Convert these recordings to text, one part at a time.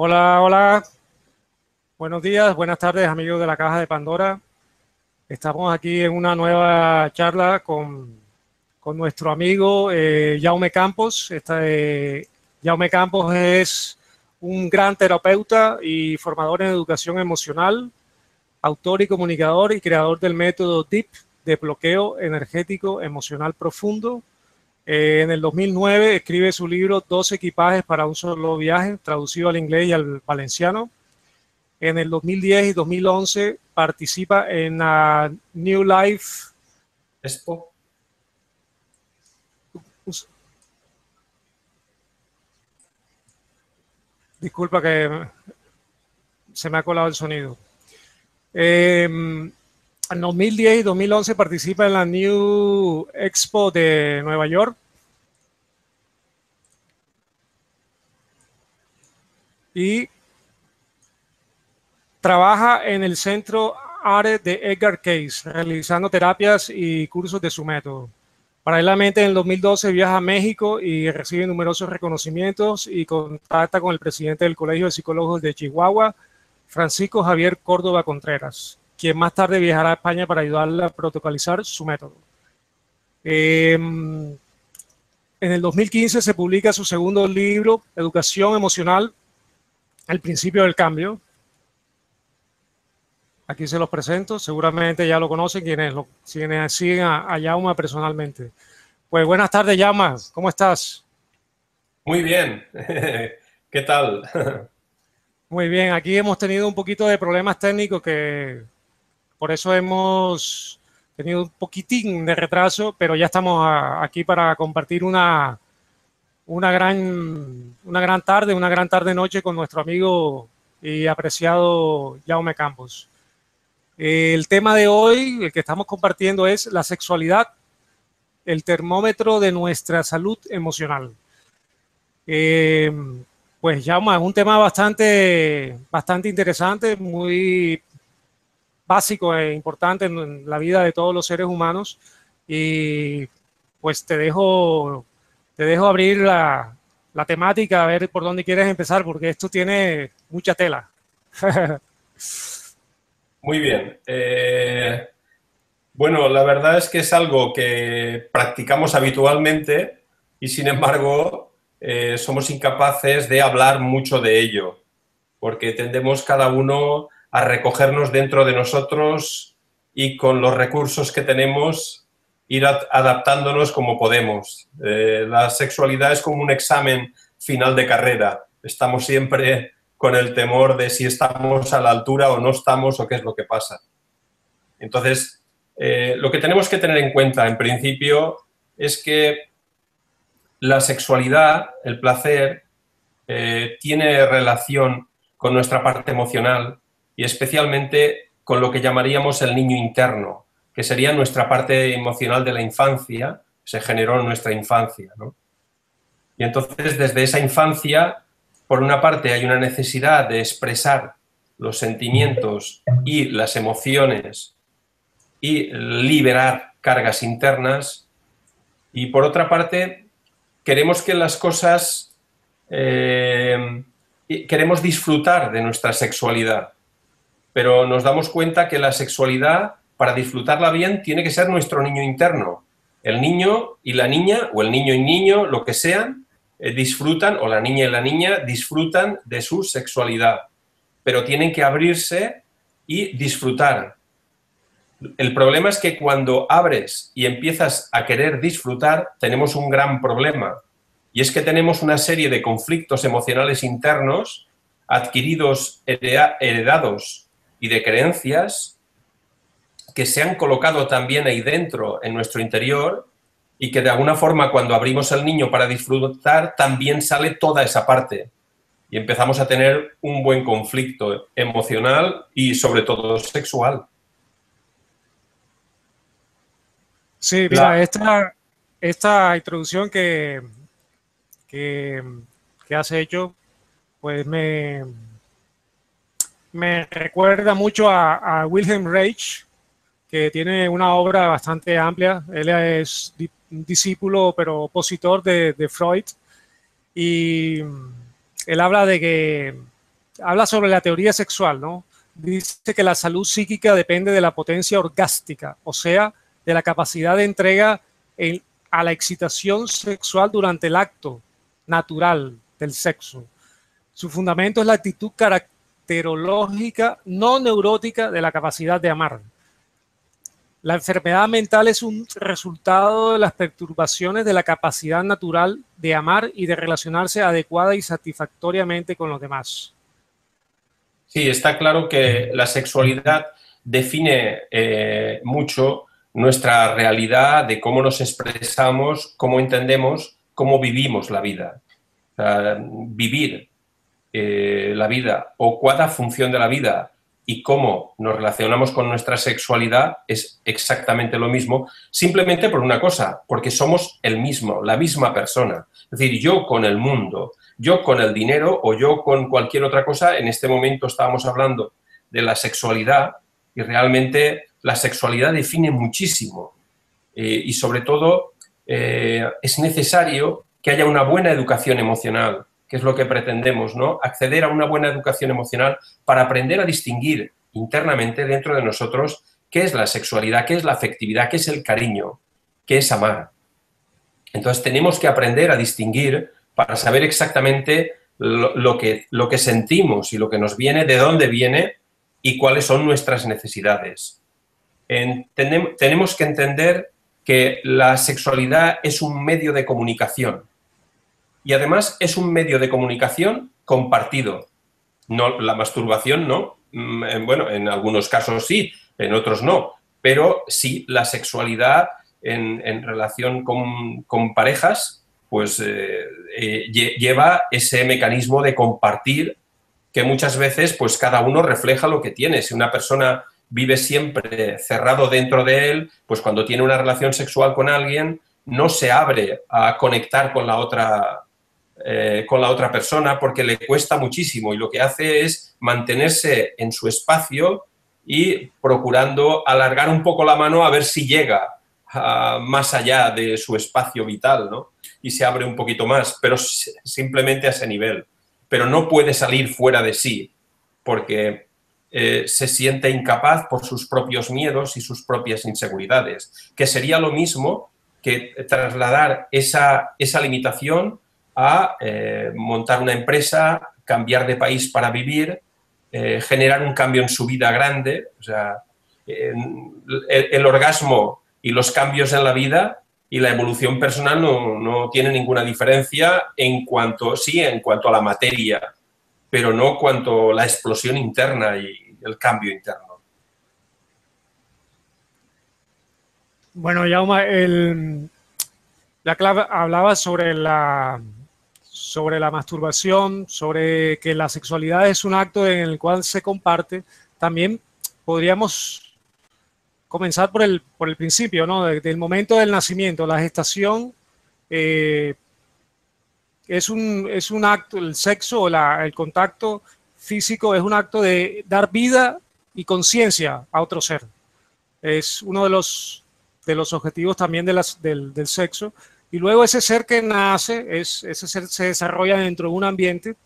Hola, hola, buenos días, buenas tardes amigos de la Caja de Pandora. Estamos aquí en una nueva charla con nuestro amigo Jaume Campos. Jaume Campos es un gran terapeuta y formador en educación emocional, autor y comunicador y creador del método DEEP de bloqueo energético emocional profundo. En el 2009 escribe su libro 12 equipajes para un solo viaje, traducido al inglés y al valenciano. En el 2010 y 2011 participa en la New Life. Expo. Disculpa que se me ha colado el sonido. En 2010 y 2011 participa en la New Expo de Nueva York. Y trabaja en el centro ARE de Edgar Cayce, realizando terapias y cursos de su método. Paralelamente, en el 2012 viaja a México y recibe numerosos reconocimientos y contacta con el presidente del Colegio de Psicólogos de Chihuahua, Francisco Javier Córdoba Contreras, quien más tarde viajará a España para ayudarle a protocolizar su método. En el 2015 se publica su segundo libro, Educación Emocional, El Principio del Cambio. Aquí se los presento, seguramente ya lo conocen quienes siguen a Yauma personalmente. Pues buenas tardes, Yauma, ¿cómo estás? Muy bien. ¿Qué tal? Muy bien, aquí hemos tenido un poquito de problemas técnicos que por eso hemos tenido un poquitín de retraso, pero ya estamos aquí para compartir una gran tarde, una gran tarde-noche con nuestro amigo y apreciado Jaume Campos. El tema de hoy, el que estamos compartiendo, es la sexualidad, el termómetro de nuestra salud emocional. Eh, pues Jaume, es un tema bastante interesante, muy básico e importante en la vida de todos los seres humanos. Y pues te dejo abrir la temática, a ver por dónde quieres empezar, porque esto tiene mucha tela. Muy bien. Bueno, la verdad es que es algo que practicamos habitualmente y, sin embargo, somos incapaces de hablar mucho de ello, porque tendemos cada uno a recogernos dentro de nosotros y con los recursos que tenemos ir adaptándonos como podemos. La sexualidad es como un examen final de carrera. Estamos siempre con el temor de si estamos a la altura o no estamos o qué es lo que pasa. Entonces, lo que tenemos que tener en cuenta en principio es que la sexualidad, el placer, tiene relación con nuestra parte emocional y especialmente con lo que llamaríamos el niño interno, que sería nuestra parte emocional de la infancia, se generó en nuestra infancia, ¿no? Y entonces desde esa infancia, por una parte hay una necesidad de expresar los sentimientos y las emociones y liberar cargas internas, y por otra parte queremos que las cosas queremos disfrutar de nuestra sexualidad, pero nos damos cuenta que la sexualidad, para disfrutarla bien, tiene que ser nuestro niño interno. El niño y la niña, o el niño y niño, lo que sean, disfrutan, o la niña y la niña disfrutan de su sexualidad, pero tienen que abrirse y disfrutar. El problema es que cuando abres y empiezas a querer disfrutar, tenemos un gran problema. Y es que tenemos una serie de conflictos emocionales internos adquiridos, heredados y de creencias que se han colocado también ahí dentro, en nuestro interior, y que de alguna forma cuando abrimos al niño para disfrutar, también sale toda esa parte. Y empezamos a tener un buen conflicto emocional y sobre todo sexual. Sí, La, mira, esta introducción que, que has hecho, pues me recuerda mucho a Wilhelm Reich, que tiene una obra bastante amplia. Él es un discípulo, pero opositor de Freud. Y él habla de que habla sobre la teoría sexual, ¿no? Dice que la salud psíquica depende de la potencia orgástica, o sea, de la capacidad de entrega a la excitación sexual durante el acto natural del sexo. Su fundamento es la actitud caracterológica no neurótica de la capacidad de amar. La enfermedad mental es un resultado de las perturbaciones de la capacidad natural de amar y de relacionarse adecuada y satisfactoriamente con los demás. Sí, está claro que la sexualidad define mucho nuestra realidad, de cómo nos expresamos, cómo entendemos, cómo vivimos la vida. O sea, vivir la vida o cada función de la vida y cómo nos relacionamos con nuestra sexualidad es exactamente lo mismo, simplemente por una cosa, porque somos el mismo, la misma persona. Es decir, yo con el mundo, yo con el dinero o yo con cualquier otra cosa. En este momento estábamos hablando de la sexualidad y realmente la sexualidad define muchísimo y sobre todo es necesario que haya una buena educación emocional, que es lo que pretendemos, ¿no? Acceder a una buena educación emocional para aprender a distinguir internamente dentro de nosotros qué es la sexualidad, qué es la afectividad, qué es el cariño, qué es amar. Entonces tenemos que aprender a distinguir para saber exactamente lo que sentimos y lo que nos viene, de dónde viene y cuáles son nuestras necesidades. Tenemos que entender que la sexualidad es un medio de comunicación y además es un medio de comunicación compartido. No, la masturbación no, bueno, en algunos casos sí, en otros no, pero sí la sexualidad en relación con parejas, pues lleva ese mecanismo de compartir que muchas veces pues cada uno refleja lo que tiene. Si una persona vive siempre cerrado dentro de él, pues cuando tiene una relación sexual con alguien no se abre a conectar con la otra persona porque le cuesta muchísimo y lo que hace es mantenerse en su espacio y procurando alargar un poco la mano a ver si llega más allá de su espacio vital, ¿no? Y se abre un poquito más, pero simplemente a ese nivel. Pero no puede salir fuera de sí porque se siente incapaz por sus propios miedos y sus propias inseguridades, que sería lo mismo que trasladar esa limitación a montar una empresa, cambiar de país para vivir, generar un cambio en su vida grande. O sea, el orgasmo y los cambios en la vida y la evolución personal no tienen ninguna diferencia en cuanto a la materia, pero no cuanto a la explosión interna y el cambio interno. Bueno, Jaume, la clave hablaba sobre la masturbación, sobre que la sexualidad es un acto en el cual se comparte. También podríamos comenzar por el principio, ¿no? Del momento del nacimiento. La gestación es un acto, el sexo o el contacto físico es un acto de dar vida y conciencia a otro ser. Es uno de los objetivos también del sexo. Y luego ese ser que nace, ese ser se desarrolla dentro de un ambiente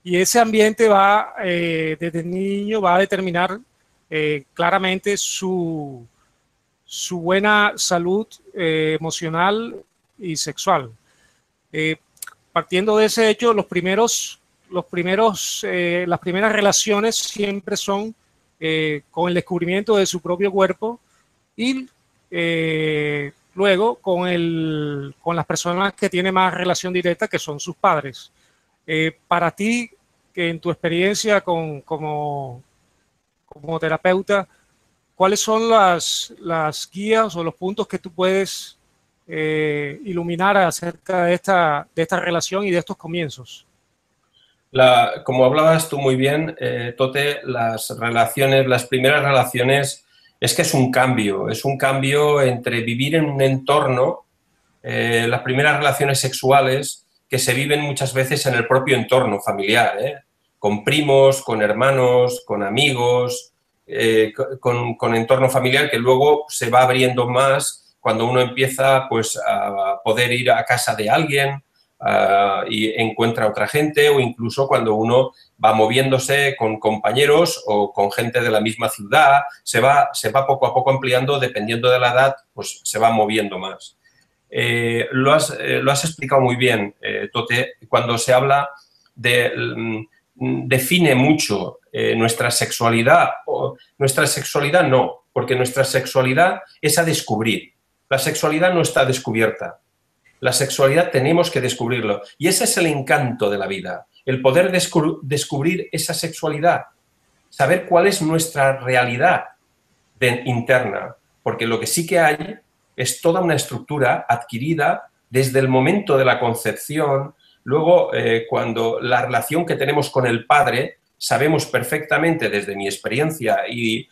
y ese ambiente va, desde niño, va a determinar claramente su buena salud emocional y sexual. Partiendo de ese hecho, las primeras relaciones siempre son con el descubrimiento de su propio cuerpo y luego con las personas que tienen más relación directa, que son sus padres. Para ti, que en tu experiencia como terapeuta, ¿cuáles son las guías o los puntos que tú puedes iluminar acerca de esta relación y de estos comienzos? Como hablabas tú muy bien, Tote, las primeras relaciones, es que es un cambio entre vivir en un entorno, las primeras relaciones sexuales que se viven muchas veces en el propio entorno familiar, con primos, con hermanos, con amigos, con entorno familiar que luego se va abriendo más cuando uno empieza pues, a poder ir a casa de alguien, y encuentra a otra gente, o incluso cuando uno va moviéndose con compañeros o con gente de la misma ciudad, se va poco a poco ampliando, dependiendo de la edad, pues se va moviendo más. Lo has explicado muy bien, Tote, cuando se habla de... define mucho nuestra sexualidad. Nuestra sexualidad no, porque nuestra sexualidad es a descubrir. La sexualidad no está descubierta. La sexualidad tenemos que descubrirlo. Y ese es el encanto de la vida, el poder descubrir esa sexualidad, saber cuál es nuestra realidad interna, porque lo que sí que hay es toda una estructura adquirida desde el momento de la concepción. Luego, cuando la relación que tenemos con el padre, sabemos perfectamente desde mi experiencia y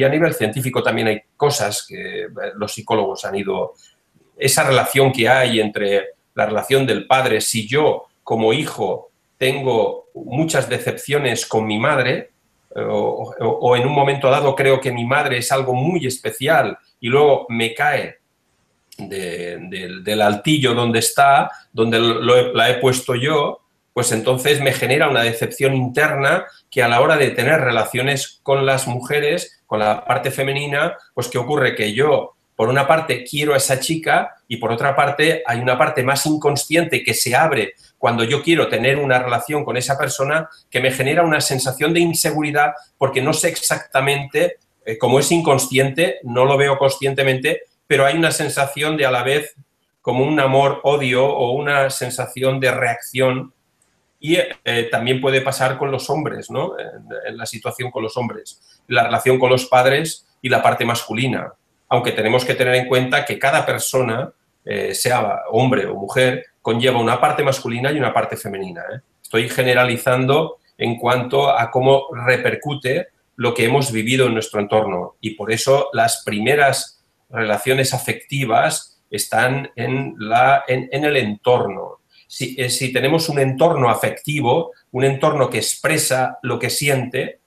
a nivel científico también hay cosas que los psicólogos han ido... Esa relación que hay entre la relación del padre, si yo como hijo tengo muchas decepciones con mi madre, o en un momento dado creo que mi madre es algo muy especial y luego me cae del altillo donde está, donde la he puesto yo, pues entonces me genera una decepción interna que a la hora de tener relaciones con las mujeres, con la parte femenina, pues ¿qué ocurre? Que yo, por una parte, quiero a esa chica y por otra parte hay una parte más inconsciente que se abre cuando yo quiero tener una relación con esa persona que me genera una sensación de inseguridad porque no sé exactamente, como es inconsciente, no lo veo conscientemente, pero hay una sensación de a la vez como un amor-odio o una sensación de reacción. Y también puede pasar con los hombres, ¿no? En la situación con los hombres, la relación con los padres y la parte masculina. Aunque tenemos que tener en cuenta que cada persona, sea hombre o mujer, conlleva una parte masculina y una parte femenina, ¿eh? Estoy generalizando en cuanto a cómo repercute lo que hemos vivido en nuestro entorno. Y por eso las primeras relaciones afectivas están en el entorno. Si tenemos un entorno afectivo, un entorno que expresa lo que siente,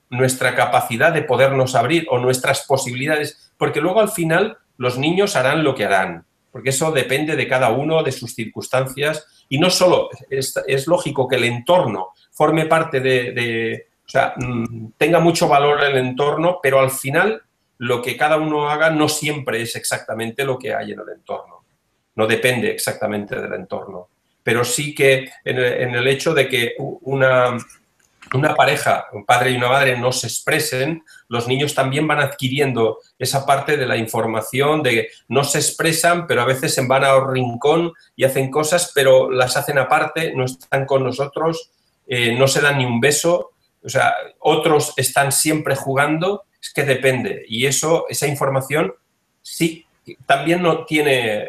nuestra capacidad de podernos abrir o nuestras posibilidades, porque luego al final los niños harán lo que harán, porque eso depende de cada uno, de sus circunstancias, y no solo, es lógico que el entorno forme parte o sea, tenga mucho valor el entorno, pero al final lo que cada uno haga no siempre es exactamente lo que hay en el entorno. No depende exactamente del entorno, pero sí que en el hecho de que una pareja, un padre y una madre, no se expresen, los niños también van adquiriendo esa parte de la información de no se expresan, pero a veces se van a un rincón y hacen cosas, pero las hacen aparte, no están con nosotros, no se dan ni un beso, o sea, otros están siempre jugando, es que depende. Y esa información sí, también no tiene,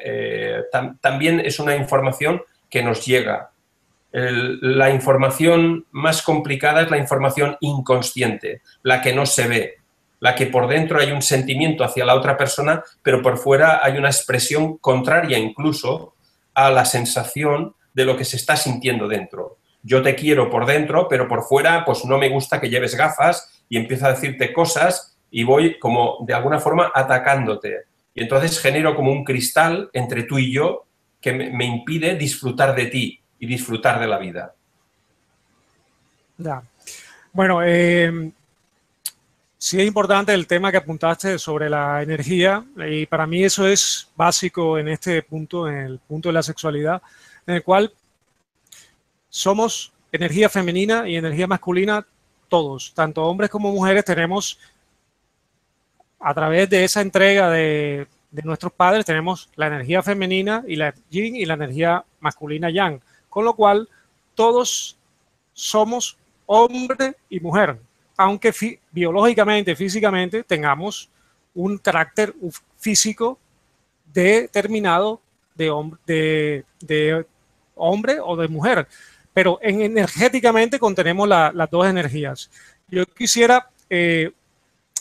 también es una información que nos llega. La información más complicada es la información inconsciente, la que no se ve, la que por dentro hay un sentimiento hacia la otra persona, pero por fuera hay una expresión contraria incluso a la sensación de lo que se está sintiendo dentro. Yo te quiero por dentro, pero por fuera pues no me gusta que lleves gafas y empiezo a decirte cosas y voy como de alguna forma atacándote. Y entonces genero como un cristal entre tú y yo que me impide disfrutar de ti y disfrutar de la vida. Ya. Bueno, sí es importante el tema que apuntaste sobre la energía, y para mí eso es básico en este punto, en el punto de la sexualidad, en el cual somos energía femenina y energía masculina todos, tanto hombres como mujeres. Tenemos, a través de esa entrega de nuestros padres, tenemos la energía femenina y la yin y la energía masculina yang, con lo cual todos somos hombre y mujer, aunque biológicamente, físicamente, tengamos un carácter físico determinado de hombre o de mujer, pero energéticamente contenemos las dos energías. Yo quisiera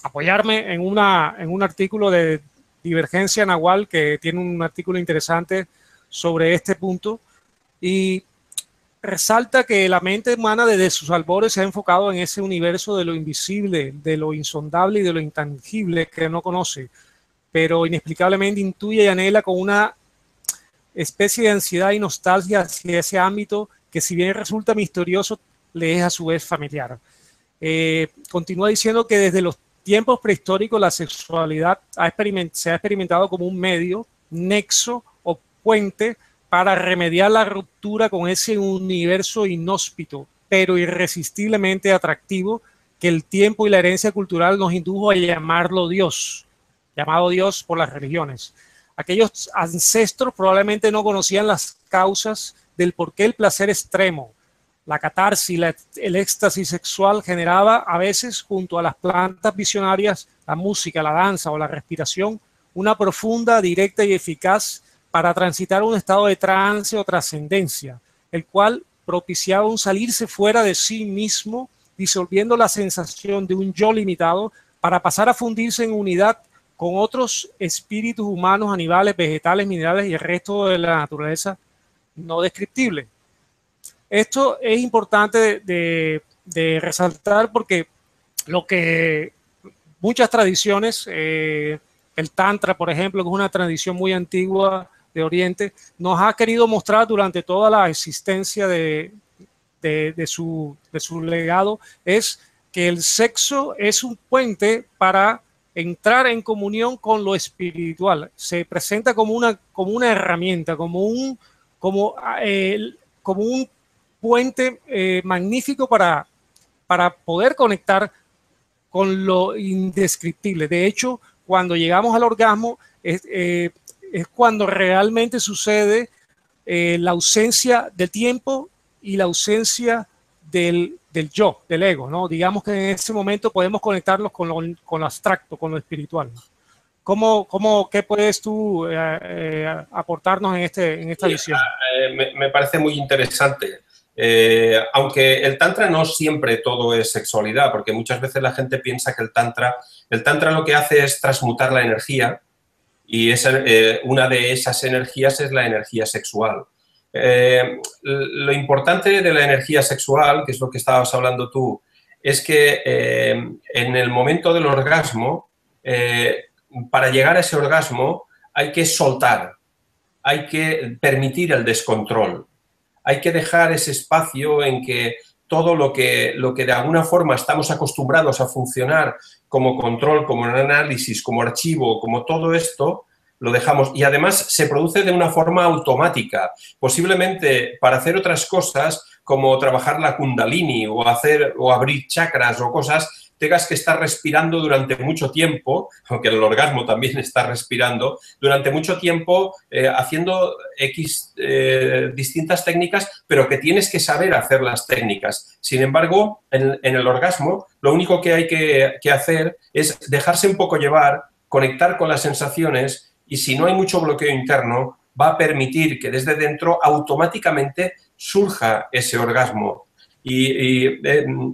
apoyarme en un artículo de Divergencia Nahual, que tiene un artículo interesante sobre este punto, y resalta que la mente humana desde sus albores se ha enfocado en ese universo de lo invisible, de lo insondable y de lo intangible que no conoce, pero inexplicablemente intuye y anhela con una especie de ansiedad y nostalgia hacia ese ámbito que, si bien resulta misterioso, le es a su vez familiar. Continúa diciendo que desde los tiempos prehistóricos la sexualidad se ha experimentado como un medio, nexo o puente para remediar la ruptura con ese universo inhóspito, pero irresistiblemente atractivo, que el tiempo y la herencia cultural nos indujo a llamarlo Dios, llamado Dios por las religiones. Aquellos ancestros probablemente no conocían las causas del por qué el placer extremo, la catarsis, el éxtasis sexual generaba a veces, junto a las plantas visionarias, la música, la danza o la respiración, una profunda, directa y eficaz para transitar un estado de trance o trascendencia, el cual propiciaba un salirse fuera de sí mismo, disolviendo la sensación de un yo limitado para pasar a fundirse en unidad con otros espíritus humanos, animales, vegetales, minerales y el resto de la naturaleza no descriptible. Esto es importante de resaltar porque lo que muchas tradiciones, el Tantra, por ejemplo, que es una tradición muy antigua de Oriente, nos ha querido mostrar durante toda la existencia de su legado, es que el sexo es un puente para entrar en comunión con lo espiritual. Se presenta como una herramienta, como un puente magnífico para poder conectar con lo indescriptible. De hecho, cuando llegamos al orgasmo, es cuando realmente sucede la ausencia del tiempo y la ausencia del yo, del ego, ¿no? Digamos que en ese momento podemos conectarnos con lo abstracto, con lo espiritual. ¿Qué puedes tú aportarnos en esta visión? Me parece muy interesante. Aunque el tantra no siempre todo es sexualidad, porque muchas veces la gente piensa que el tantra lo que hace es transmutar la energía y una de esas energías es la energía sexual. Lo importante de la energía sexual, que es lo que estabas hablando tú, es que en el momento del orgasmo, para llegar a ese orgasmo hay que soltar, hay que permitir el descontrol. Hay que dejar ese espacio en que todo lo que de alguna forma estamos acostumbrados a funcionar como control, como análisis, como archivo, como todo esto, lo dejamos. Y además se produce de una forma automática. Posiblemente para hacer otras cosas, como trabajar la kundalini o abrir chakras o cosas, tengas que estar respirando durante mucho tiempo, aunque el orgasmo también está respirando, durante mucho tiempo haciendo distintas técnicas, pero que tienes que saber hacer las técnicas. Sin embargo, en el orgasmo, lo único que hay que hacer es dejarse un poco llevar, conectar con las sensaciones y si no hay mucho bloqueo interno, va a permitir que desde dentro automáticamente surja ese orgasmo. Y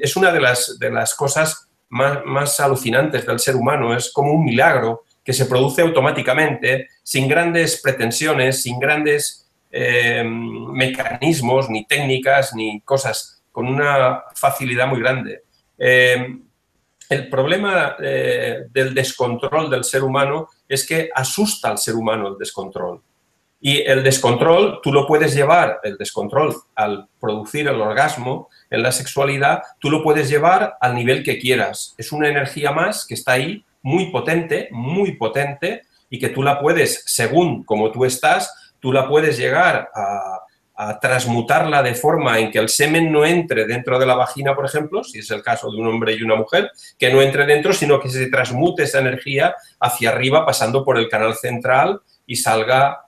es una de las cosas más alucinantes del ser humano, es como un milagro que se produce automáticamente, sin grandes pretensiones, sin grandes mecanismos, ni técnicas, ni cosas, con una facilidad muy grande. El problema del descontrol del ser humano es que asusta al ser humano el descontrol. Y el descontrol, tú lo puedes llevar, el descontrol al producir el orgasmo en la sexualidad, tú lo puedes llevar al nivel que quieras. Es una energía más que está ahí, muy potente, y que tú la puedes, según como tú estás, tú la puedes llegar a transmutarla de forma en que el semen no entre dentro de la vagina, por ejemplo, si es el caso de un hombre y una mujer, que no entre dentro, sino que se transmute esa energía hacia arriba, pasando por el canal central y salga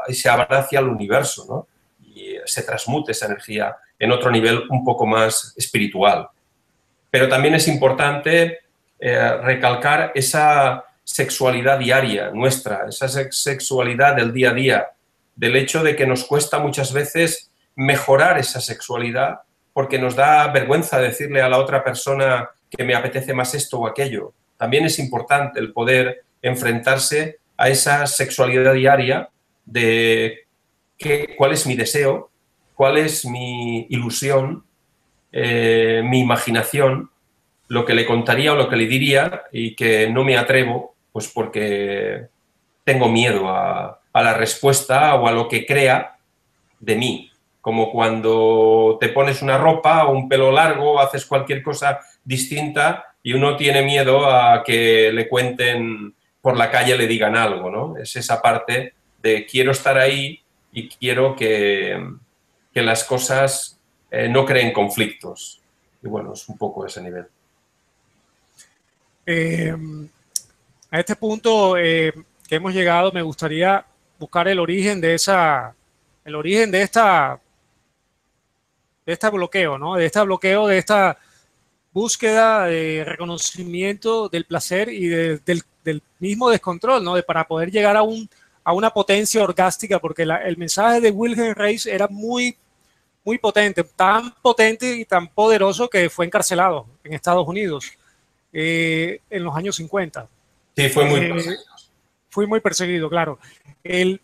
y se abra hacia el universo, ¿no? Y se transmute esa energía en otro nivel un poco más espiritual. Pero también es importante recalcar esa sexualidad diaria nuestra, esa sexualidad del día a día, del hecho de que nos cuesta muchas veces mejorar esa sexualidad porque nos da vergüenza decirle a la otra persona que me apetece más esto o aquello. También es importante el poder enfrentarse a esa sexualidad diaria de cuál es mi deseo, cuál es mi ilusión, mi imaginación, lo que le contaría o lo que le diría y que no me atrevo, pues porque tengo miedo a a la respuesta o a lo que crea de mí. Como cuando te pones una ropa o un pelo largo, haces cualquier cosa distinta y uno tiene miedo a que le cuenten por la calle, le digan algo, ¿no? Es esa parte de quiero estar ahí y quiero que las cosas no creen conflictos. Y bueno, es un poco ese nivel. A este punto que hemos llegado, me gustaría buscar el origen de este bloqueo, ¿no? De este bloqueo, de esta búsqueda de reconocimiento del placer y del mismo descontrol, ¿no? Para poder llegar a una potencia orgástica, porque el mensaje de Wilhelm Reich era muy, muy potente, tan potente y tan poderoso que fue encarcelado en Estados Unidos en los años 50. Sí, fue muy perseguido. Fue muy perseguido, claro. El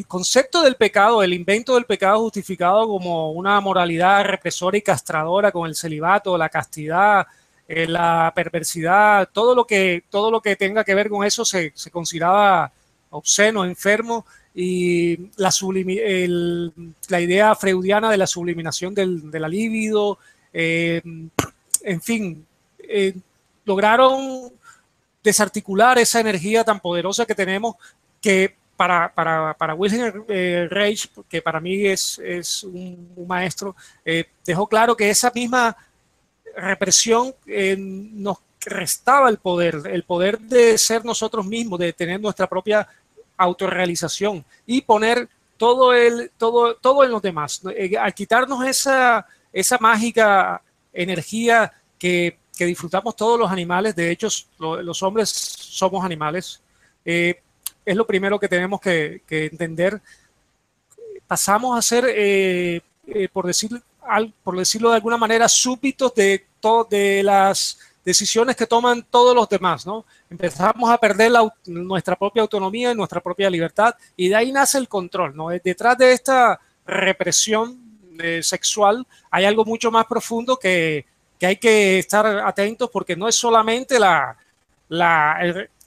concepto del pecado, el invento del pecado justificado como una moralidad represora y castradora con el celibato, la castidad, la perversidad, todo lo que tenga que ver con eso se consideraba obsceno, enfermo, y la idea freudiana de la subliminación de la libido, en fin, lograron desarticular esa energía tan poderosa que tenemos, que para Wilhelm Reich, que para mí es un maestro, dejó claro que esa misma represión nos restaba el poder de ser nosotros mismos, de tener nuestra propia autorrealización y poner todo en los demás. Al quitarnos esa mágica energía que disfrutamos todos los animales, de hecho los hombres somos animales, es lo primero que tenemos que entender. Pasamos a ser, por decirlo de alguna manera, súbditos de las decisiones que toman todos los demás, ¿no? Empezamos a perder nuestra propia autonomía y nuestra propia libertad, y de ahí nace el control, ¿no? Detrás de esta represión sexual hay algo mucho más profundo que hay que estar atentos, porque no es solamente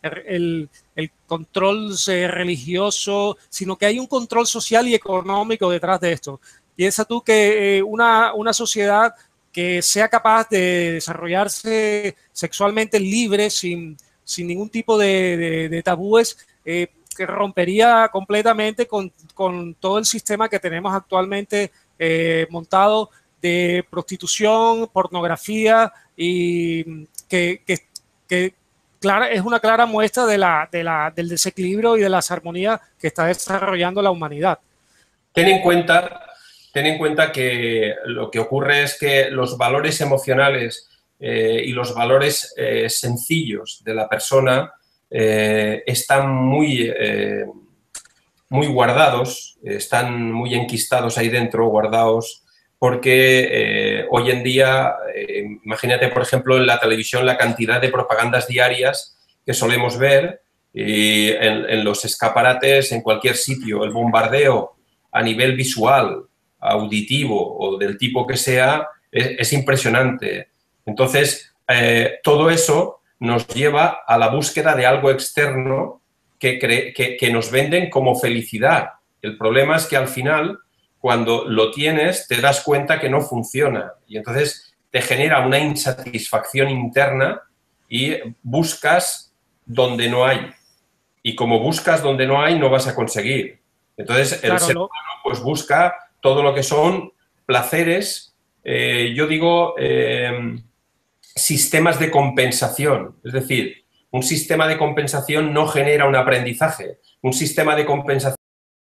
el control religioso, sino que hay un control social y económico detrás de esto. Piensa tú que una sociedad que sea capaz de desarrollarse sexualmente libre, sin ningún tipo de tabúes, que rompería completamente con todo el sistema que tenemos actualmente montado de prostitución, pornografía, y que es una clara muestra del desequilibrio y de la desarmonía que está desarrollando la humanidad. Ten en cuenta que lo que ocurre es que los valores emocionales y los valores sencillos de la persona están muy guardados, están muy enquistados ahí dentro, guardados, porque hoy en día, imagínate, por ejemplo, en la televisión la cantidad de propagandas diarias que solemos ver, y en los escaparates, en cualquier sitio, el bombardeo a nivel visual, auditivo o del tipo que sea, es impresionante. Entonces, todo eso nos lleva a la búsqueda de algo externo que nos venden como felicidad. El problema es que al final, cuando lo tienes, te das cuenta que no funciona y entonces te genera una insatisfacción interna y buscas donde no hay. Y como buscas donde no hay, no vas a conseguir. Entonces, el ser humano pues busca todo lo que son placeres, yo digo, sistemas de compensación. Es decir, un sistema de compensación no genera un aprendizaje. Un sistema de compensación